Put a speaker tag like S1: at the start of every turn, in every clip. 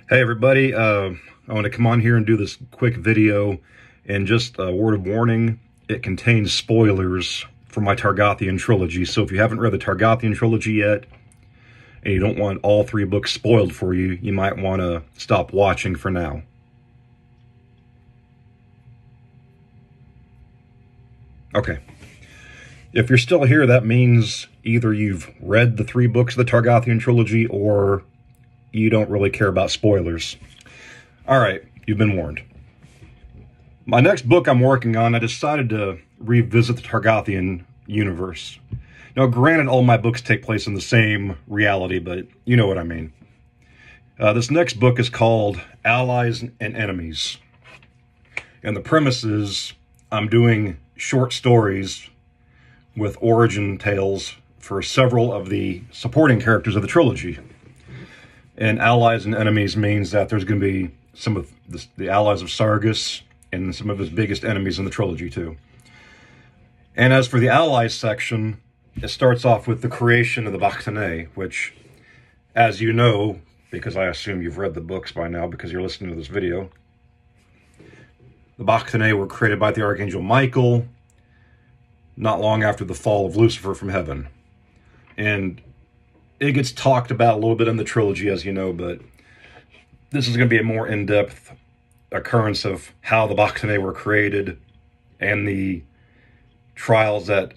S1: Hey everybody, I want to come on here and do this quick video, and just a word of warning, it contains spoilers for my Targothian Trilogy. So if you haven't read the Targothian Trilogy yet, and you don't want all three books spoiled for you, you might want to stop watching for now. Okay. If you're still here, that means either you've read the three books of the Targothian Trilogy, or you don't really care about spoilers. All right, you've been warned. My next book I'm working on, I decided to revisit the Targothian universe. Now, granted, all my books take place in the same reality, but you know what I mean. This next book is called Allies and Enemies. And the premise is I'm doing short stories with origin tales for several of the supporting characters of the trilogy. And Allies and Enemies means that there's going to be some of the allies of Sargus and some of his biggest enemies in the trilogy too. And as for the Allies section, it starts off with the creation of the Bactanae, which, as you know, because I assume you've read the books by now because you're listening to this video, the Bactanae were created by the Archangel Michael not long after the fall of Lucifer from heaven. And it gets talked about a little bit in the trilogy, as you know, but this is going to be a more in-depth occurrence of how the Bactanae were created and the trials that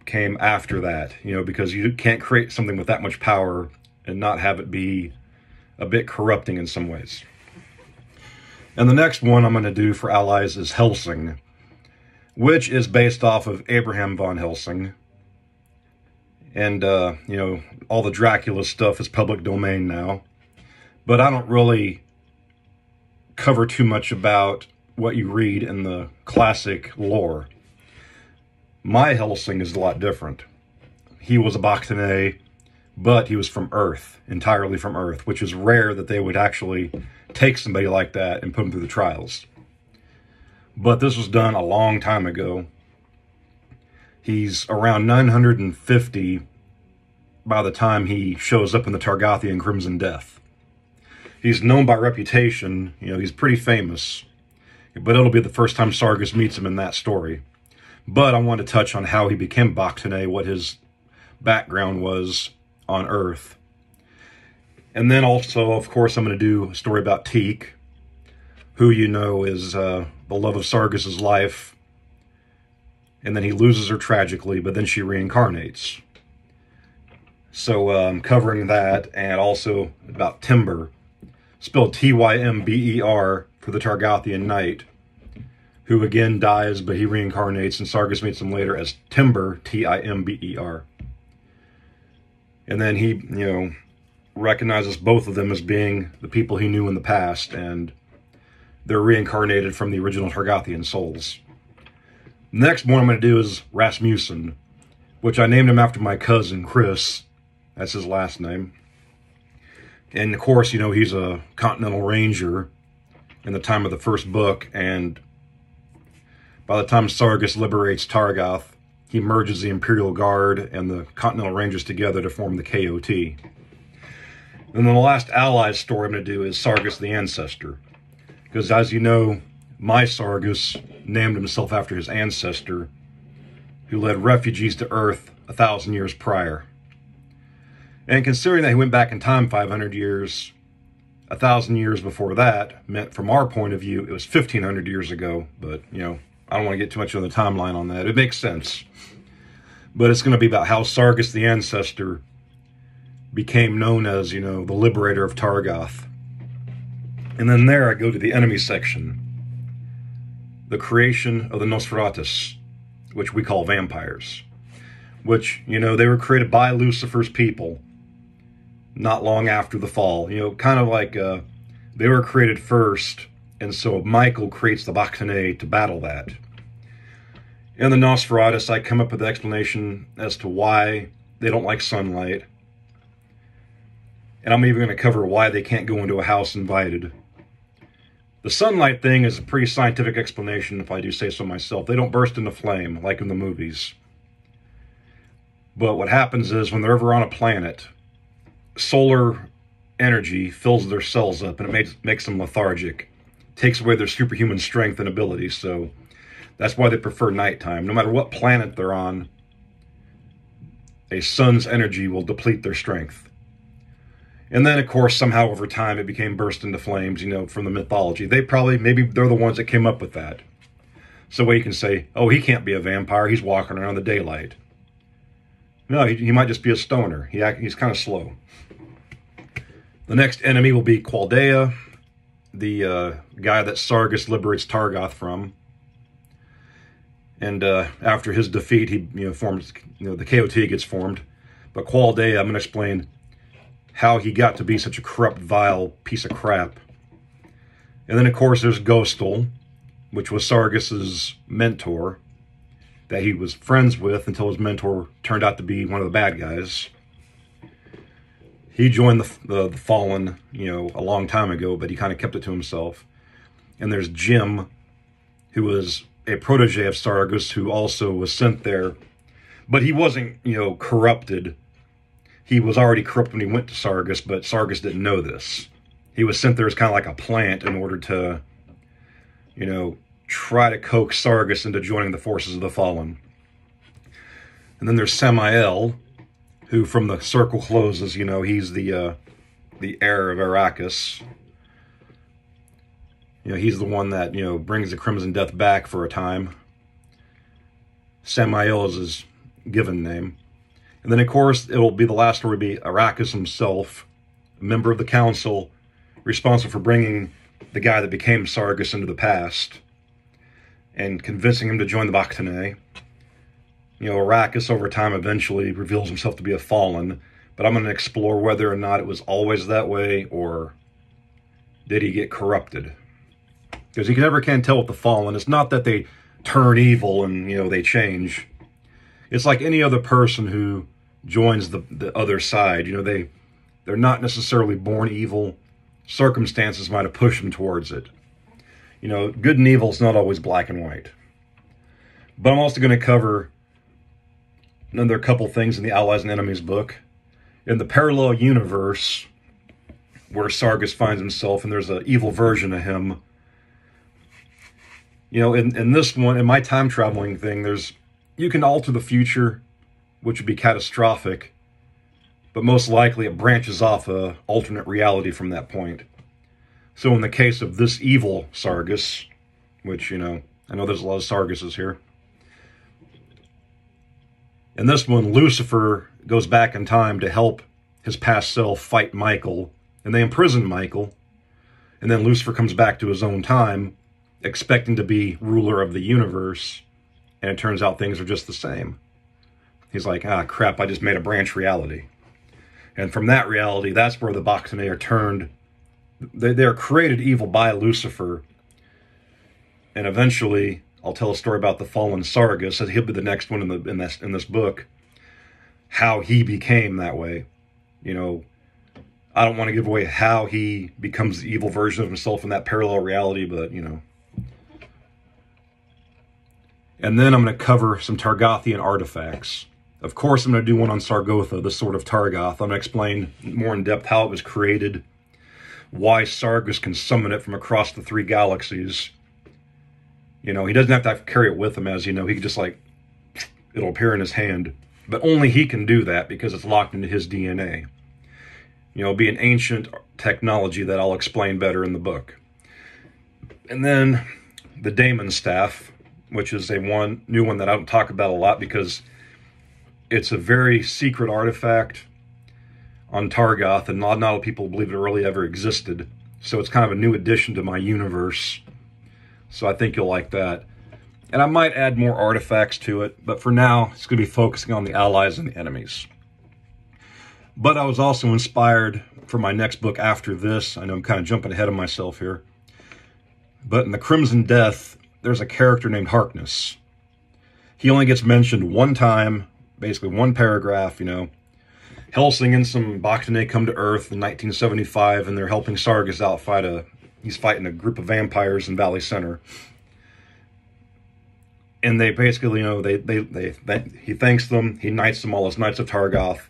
S1: came after that, you know, because you can't create something with that much power and not have it be a bit corrupting in some ways. And the next one I'm going to do for Allies is Helsing, which is based off of Abraham von Helsing. And, you know, all the Dracula stuff is public domain now. But I don't really cover too much about what you read in the classic lore. My Helsing is a lot different. He was a Bactanae, but he was from Earth, entirely from Earth, which is rare that they would actually take somebody like that and put him through the trials. But this was done a long time ago. He's around 950 by the time he shows up in the Targothian Crimson Death. He's known by reputation, you know, he's pretty famous, but it'll be the first time Sargus meets him in that story. But I want to touch on how he became Bactanae, what his background was on Earth. And then also, of course, I'm going to do a story about Teak, who you know is the love of Sargus's life. And then he loses her tragically, but then she reincarnates. So I'm covering that, and also about Timber, spelled T-Y-M-B-E-R, for the Targothian Knight, who again dies, but he reincarnates, and Sargus meets him later as Timber, T-I-M-B-E-R. And then he, you know, recognizes both of them as being the people he knew in the past, and they're reincarnated from the original Targothian souls. Next one I'm going to do is Rasmussen, which I named him after my cousin, Chris. That's his last name. And of course, you know, he's a Continental Ranger in the time of the first book, and by the time Sargus liberates Targoth, he merges the Imperial Guard and the Continental Rangers together to form the KOT. And then the last Allies story I'm going to do is Sargus the Ancestor. Because as you know, my Sargus named himself after his ancestor, who led refugees to Earth 1,000 years prior. And considering that he went back in time 500 years, 1,000 years before that meant, from our point of view, it was 1,500 years ago. But, you know, I don't want to get too much on the timeline on that. It makes sense. But it's going to be about how Sargus the Ancestor became known as, you know, the liberator of Targoth. And then there I go to the enemy section. The creation of the Nosferatus, which we call vampires. Which, you know, they were created by Lucifer's people not long after the fall. You know, kind of like they were created first, and so Michael creates the Bactanae to battle that. In the Nosferatus, I come up with the explanation as to why they don't like sunlight. And I'm even going to cover why they can't go into a house invited. The sunlight thing is a pretty scientific explanation, if I do say so myself. They don't burst into flame like in the movies. But what happens is, when they're ever on a planet, solar energy fills their cells up, and it makes them lethargic, takes away their superhuman strength and ability. So that's why they prefer nighttime. No matter what planet they're on, a sun's energy will deplete their strength. And then, of course, somehow over time it became burst into flames, you know, from the mythology. Maybe they're the ones that came up with that. So where you can say, oh, he can't be a vampire, he's walking around in the daylight. No, he might just be a stoner. He's kind of slow. The next enemy will be Qualdea, the guy that Sargus liberates Targoth from. And after his defeat, he forms, the KOT gets formed. But Qualdea, I'm going to explain how he got to be such a corrupt, vile piece of crap. And then, of course, there's Ghostal, which was Sargus's mentor, that he was friends with until his mentor turned out to be one of the bad guys. He joined the Fallen, a long time ago, but he kind of kept it to himself. And there's Jim, who was a protege of Sargus, who also was sent there. But he wasn't, corrupted. He was already corrupt when he went to Sargus, but Sargus didn't know this. He was sent there as kind of like a plant in order to, try to coax Sargus into joining the forces of the Fallen. And then there's Samael, who from the circle closes, he's the heir of Arrakis. He's the one that, brings the Crimson Death back for a time. Samael is his given name. And then, of course, it'll be the last story, be Arrakis himself, a member of the council, responsible for bringing the guy that became Sargus into the past and convincing him to join the Bactanae. Arrakis over time eventually reveals himself to be a Fallen, but I'm going to explore whether or not it was always that way, or did he get corrupted? Because you never can tell with the Fallen. It's not that they turn evil and, they change. It's like any other person who joins the other side. They're not necessarily born evil. Circumstances might have pushed them towards it. Good and evil is not always black and white. But I'm also going to cover another couple things in the Allies and Enemies book. In the parallel universe where Sargus finds himself, and there's an evil version of him. In this one, in my time traveling thing, you can alter the future, which would be catastrophic, but most likely it branches off an alternate reality from that point. So in the case of this evil Sargus, which, I know there's a lot of Sarguses here. In this one, Lucifer goes back in time to help his past self fight Michael, and they imprison Michael, and then Lucifer comes back to his own time, expecting to be ruler of the universe, and it turns out things are just the same. He's like, crap, I just made a branch reality. And from that reality, that's where the Bactanae are turned. They're created evil by Lucifer. And eventually, I'll tell a story about the fallen Sargus, and he'll be the next one in this book, how he became that way. I don't want to give away how he becomes the evil version of himself in that parallel reality, but, And then I'm going to cover some Targothian artifacts. Of course, I'm going to do one on Sargotha, the Sword of Targoth. I'm going to explain more in depth how it was created, why Sargus can summon it from across the 3 galaxies. He doesn't have to carry it with him, as he can just it'll appear in his hand. But only he can do that because it's locked into his DNA. It'll be an ancient technology that I'll explain better in the book. And then the Daemon Staff, which is a new one that I don't talk about a lot because it's a very secret artifact on Targoth, and not a lot of people believe it really ever existed. So it's kind of a new addition to my universe. So I think you'll like that. And I might add more artifacts to it, but for now, it's going to be focusing on the allies and the enemies. But I was also inspired for my next book after this. I know I'm kind of jumping ahead of myself here. But in the Crimson Death, there's a character named Harkness. He only gets mentioned one time, basically one paragraph, Helsing and some Bactanae come to Earth in 1975, and they're helping Sargus out he's fighting a group of vampires in Valley Center. And they basically, he thanks them, he knights them all as Knights of Targoth,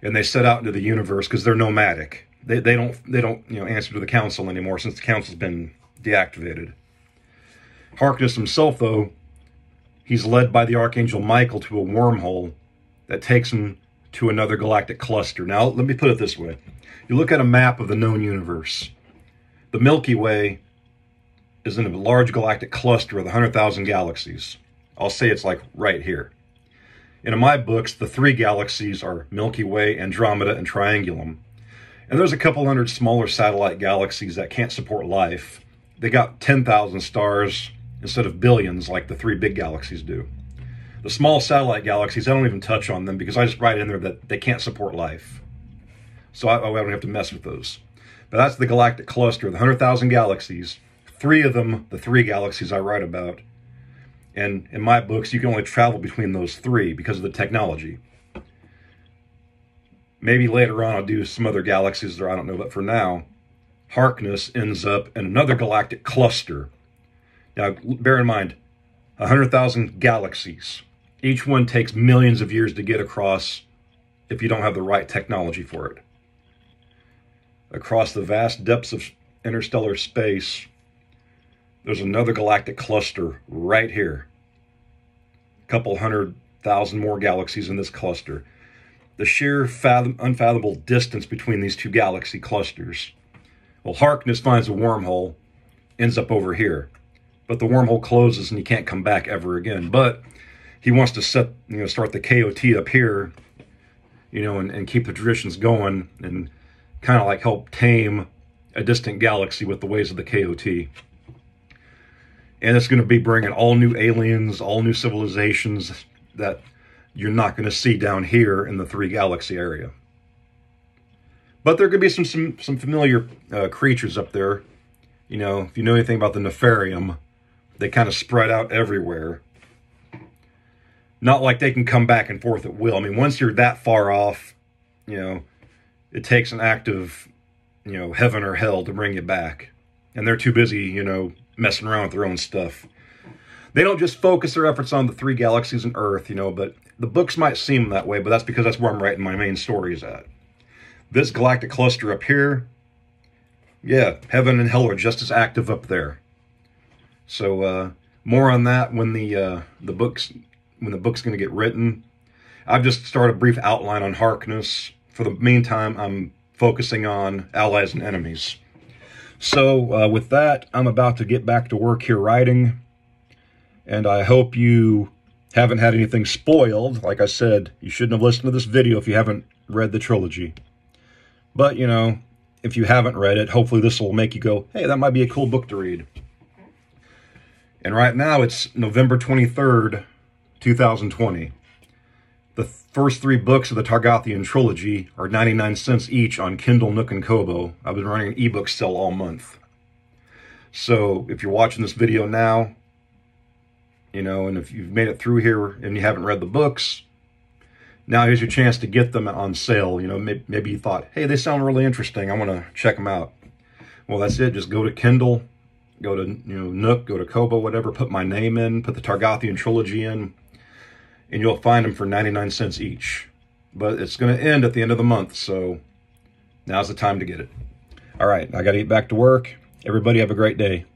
S1: and they set out into the universe because they're nomadic. They don't answer to the council anymore since the council's been deactivated. Harkness himself, though, he's led by the Archangel Michael to a wormhole that takes him to another galactic cluster. Now, let me put it this way. You look at a map of the known universe. The Milky Way is in a large galactic cluster of 100,000 galaxies. I'll say it's like right here. And in my books, the 3 galaxies are Milky Way, Andromeda, and Triangulum. And there's a couple hundred smaller satellite galaxies that can't support life. They got 10,000 stars instead of billions like the 3 big galaxies do. The small satellite galaxies, I don't even touch on them because I just write in there that they can't support life. So I don't have to mess with those. But that's the galactic cluster of the 100,000 galaxies. 3 of them, the 3 galaxies I write about. And in my books, you can only travel between those 3 because of the technology. Maybe later on I'll do some other galaxies there, I don't know. But for now, Harkness ends up in another galactic cluster. Now, bear in mind, 100,000 galaxies. Each one takes millions of years to get across if you don't have the right technology for it. Across the vast depths of interstellar space, there's another galactic cluster right here. A couple 100,000 more galaxies in this cluster. The sheer unfathomable distance between these 2 galaxy clusters. Well, Harkness finds a wormhole, ends up over here. But the wormhole closes and he can't come back ever again. But he wants to start the KOT up here, and keep the traditions going and kind of like help tame a distant galaxy with the ways of the KOT. And it's going to be bringing all new aliens, all new civilizations that you're not going to see down here in the 3 galaxy area. But there could be some familiar creatures up there. If you know anything about the Nefarium, they kind of spread out everywhere. Not like they can come back and forth at will. I mean, once you're that far off, it takes an act of, heaven or hell to bring you back. And they're too busy, messing around with their own stuff. They don't just focus their efforts on the 3 galaxies and Earth, but the books might seem that way, but that's because that's where I'm writing my main stories at. This galactic cluster up here, yeah, heaven and hell are just as active up there. So more on that when the book's going to get written. I've just started a brief outline on Harkness. For the meantime, I'm focusing on allies and enemies. So with that, I'm about to get back to work here writing. And I hope you haven't had anything spoiled. Like I said, you shouldn't have listened to this video if you haven't read the trilogy. But, if you haven't read it, hopefully this will make you go, hey, that might be a cool book to read. And right now it's November 23rd, 2020. The first 3 books of the Targothian Trilogy are 99 cents each on Kindle, Nook, and Kobo. I've been running an ebook sale all month. So if you're watching this video now, and if you've made it through here and you haven't read the books, now here's your chance to get them on sale. Maybe you thought, hey, they sound really interesting. I want to check them out. Well, that's it. Just go to Kindle, go to Nook, go to Kobo, whatever. Put my name in, put the Targothian Trilogy in, and you'll find them for 99 cents each. But it's going to end at the end of the month, so now's the time to get it. All right, I got to get back to work. Everybody have a great day.